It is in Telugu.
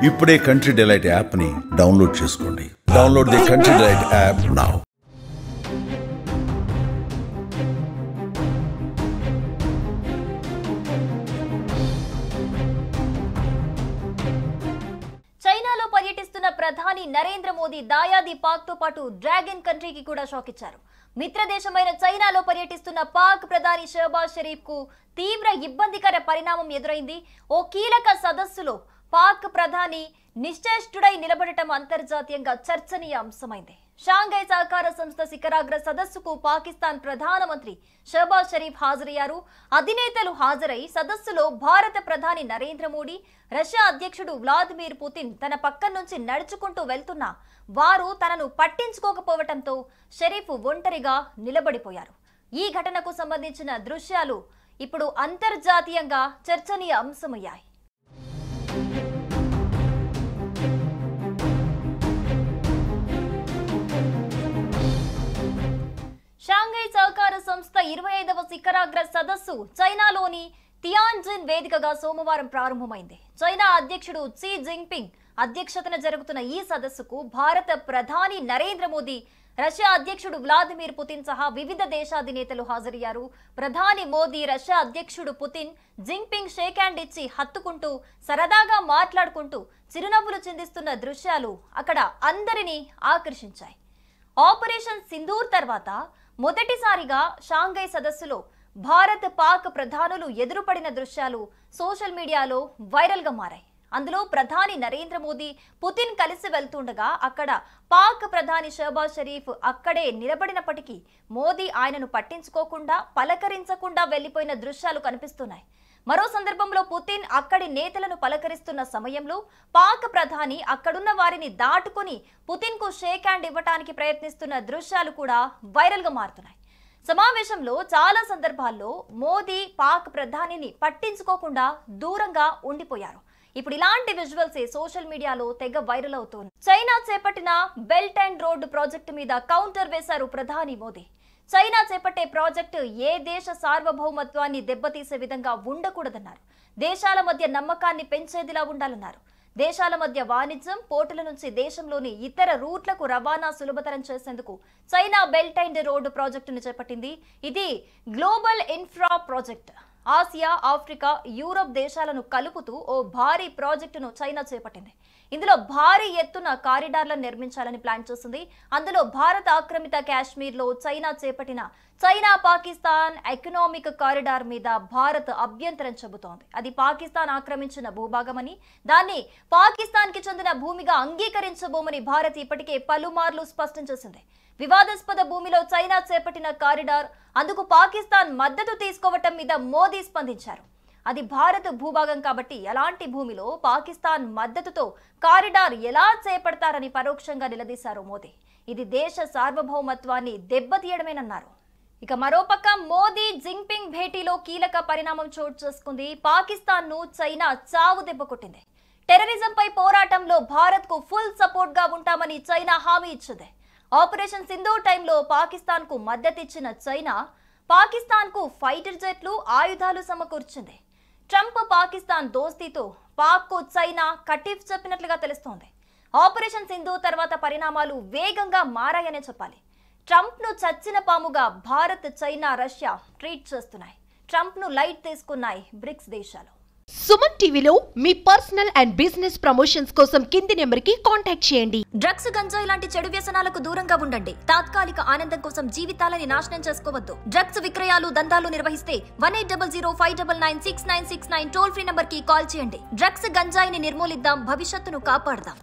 ఇప్పుడే కంట్రీ డిలైట్ యాప్ ని డౌన్లోడ్ చేసుకోండి. Download the country delight app now. చైనాలో పర్యటిస్తున్న ప్రధాని నరేంద్ర మోదీ దాయాది పాక్ తో పాటు డ్రాగన్ కంట్రీకి కూడా షాక్ ఇచ్చారు. మిత్ర దేశమైన చైనాలో పర్యటిస్తున్న పాక్ ప్రధాని షహబాజ్ షరీఫ్ కు తీవ్ర ఇబ్బందికర పరిణామం ఎదురైంది. ఓ కీలక సదస్సులో పాక్ ప్రధాని నిశ్చేష్టుడై నిలబడటం అంతర్జాతీయంగా చర్చనీయాంశమైంది. షాంఘై సహకార సంస్థ శిఖరాగ్ర సదస్సుకు పాకిస్తాన్ ప్రధానమంత్రి షహబాజ్ షరీఫ్ హాజరయ్యారు. అధినేతలు హాజరై సదస్సులో భారత ప్రధాని నరేంద్ర మోడీ, రష్యా అధ్యక్షుడు వ్లాదిమిర్ పుతిన్ తన పక్క నుంచి నడుచుకుంటూ వెళ్తున్నా వారు తనను పట్టించుకోకపోవటంతో షరీఫ్ ఒంటరిగా నిలబడిపోయారు. ఈ ఘటనకు సంబంధించిన దృశ్యాలు ఇప్పుడు అంతర్జాతీయంగా చర్చనీయ అంశమయ్యాయి. షాంఘై సహకార సంస్థ 25వ శిఖరాగ్ర సదస్సు చైనాలోని తియాన్జిన్ వేదికగా సోమవారం ప్రారంభమైంది. చైనా అధ్యక్షుడు షీ జిన్పింగ్ అధ్యక్షతన జరుగుతున్న ఈ సదస్సుకు భారత ప్రధాని నరేంద్ర మోదీ, రష్యా అధ్యక్షుడు వ్లాదిమిర్ పుతిన్ సహా వివిధ దేశాధినేతలు హాజరయ్యారు. ప్రధాని మోదీ, రష్యా అధ్యక్షుడు పుతిన్, జిన్పింగ్ షేక్ హ్యాండ్ ఇచ్చి హత్తుకుంటూ సరదాగా మాట్లాడుకుంటూ చిరునవ్వులు చిందిస్తున్న దృశ్యాలు అక్కడ అందరినీ ఆకర్షించాయి. ఆపరేషన్ సింధూర్ తర్వాత మొదటిసారిగా షాంఘై సదస్సులో భారత్ పాక్ ప్రధానులు ఎదురుపడిన దృశ్యాలు సోషల్ మీడియాలో వైరల్ గా మారాయి. అందులో ప్రధాని నరేంద్ర మోదీ, పుతిన్ కలిసి వెళ్తుండగా అక్కడ పాక్ ప్రధాని షహబాజ్ షరీఫ్ అక్కడే నిలబడినప్పటికీ మోదీ ఆయనను పట్టించుకోకుండా, పలకరించకుండా వెళ్లిపోయిన దృశ్యాలు కనిపిస్తున్నాయి. మరో సందర్భంలో పుతిన్ అక్కడి నేతలను పలకరిస్తున్న సమయంలో పాక్ ప్రధాని అక్కడున్న వారిని దాటుకుని పుతిన్ కు షేక్ హ్యాండ్ ఇవ్వటానికి ప్రయత్నిస్తున్న దృశ్యాలు కూడా వైరల్ గా మారుతున్నాయి. సమావేశంలో చాలా సందర్భాల్లో మోదీ పాక్ ప్రధానిని పట్టించుకోకుండా దూరంగా ఉండిపోయారు. ఇప్పుడు ఇలాంటి విజువల్స్ సోషల్ మీడియాలో తెగ వైరల్ అవుతోంది. చైనా చేపట్టిన బెల్ట్ అండ్ రోడ్ ప్రాజెక్టు మీద కౌంటర్ వేశారు ప్రధాని మోదీ. చైనా చేపట్టే ప్రాజెక్టు ఏ దేశ సార్వభౌమత్వాన్ని దెబ్బతీసే విధంగా ఉండకూడదన్నారు. దేశాల మధ్య నమ్మకాన్ని పెంచేదిలా ఉండాలన్నారు. దేశాల మధ్య వాణిజ్యం, పోర్టుల నుంచి దేశంలోని ఇతర రూట్లకు రవాణా సులభతరం చేసేందుకు చైనా బెల్ట్ అండ్ రోడ్ ప్రాజెక్టును చేపట్టింది. ఇది global infra project. Asia, Africa, Europe దేశాలను కలుపుతూ ఓ భారీ ప్రాజెక్టును చైనా చేపట్టింది. ఇందులో భారీ ఎత్తున కారిడార్లను నిర్మించాలని ప్లాన్ చేస్తుంది. అందులో భారత ఆక్రమిత కాశ్మీర్లో చైనా చేపట్టిన చైనా పాకిస్తాన్ ఎకనామిక్ కారిడార్ మీద భారత్ అభ్యంతరం చెబుతోంది. అది పాకిస్తాన్ ఆక్రమించిన భూభాగమని, దాన్ని పాకిస్తాన్ కి చెందిన భూమిగా అంగీకరించబోమని భారత్ ఇప్పటికే పలుమార్లు స్పష్టం చేసింది. వివాదాస్పద భూమిలో చైనా చేపట్టిన కారిడార్, అందుకు పాకిస్తాన్ మద్దతు తీసుకోవటం మీద మోదీ స్పందించారు. అది భారత భూభాగం కాబట్టి ఎలాంటి భూమిలో పాకిస్తాన్ మద్దతుతో కారిడార్ ఎలా చేపడతారని పరోక్షంగా నిలదీశారు మోదీ. ఇది దేశ సార్వభౌమత్వాన్ని దెబ్బతీయడమేనన్నారు. ఇక మరోపక్క మోదీ జిన్పింగ్ భేటీలో కీలక పరిణామం చోటు చేసుకుంది. పాకిస్తాన్ ను చైనా చావు దెబ్బ కొట్టింది. టెర్రరిజంపై పోరాటంలో భారత్ కు ఫుల్ సపోర్ట్ గా ఉంటామని చైనా హామీ ఇచ్చింది. ఆపరేషన్ సింధూర్ టైంలో పాకిస్తాన్ కు మద్దతిచ్చిన చైనా పాకిస్తాన్ కు ఫైటర్ జెట్లు, ఆయుధాలు సమకూర్చింది. ట్రంప్ పాకిస్తాన్ దోస్తీతో పాక్ కు చైనా కటిఫ్ చెప్పినట్లుగా తెలుస్తోంది. ఆపరేషన్ సింధూర్ తర్వాత పరిణామాలు వేగంగా మారాయనే చెప్పాలి. ట్రంప్ ను చచ్చిన పాముగా భారత్, చైనా, రష్యా ట్రీట్ చేస్తున్నాయి. ట్రంప్ ను లైట్ తీసుకున్నాయి బ్రిక్స్ దేశాలు. సుమన్ టీవీలో మీ పర్సనల్ అండ్ బిజినెస్ ప్రమోషన్స్ కోసం కింది నెంబర్కి కాంటాక్ట్ చేయండి. డ్రగ్స్, గంజాయి లాంటి చెడు వ్యసనాలకు దూరంగా ఉండండి. తాత్కాలిక ఆనందం కోసం జీవితాలని నాశనం చేసుకోవద్దు. డ్రగ్స్ విక్రయాలు, దందాలు నిర్వహిస్తే 180059996969 టోల్ ఫ్రీ నంబర్ కి కాల్ చేయండి. డ్రగ్స్, గంజాయిని నిర్మూలిద్దాం, భవిష్యత్తును కాపాడదాం.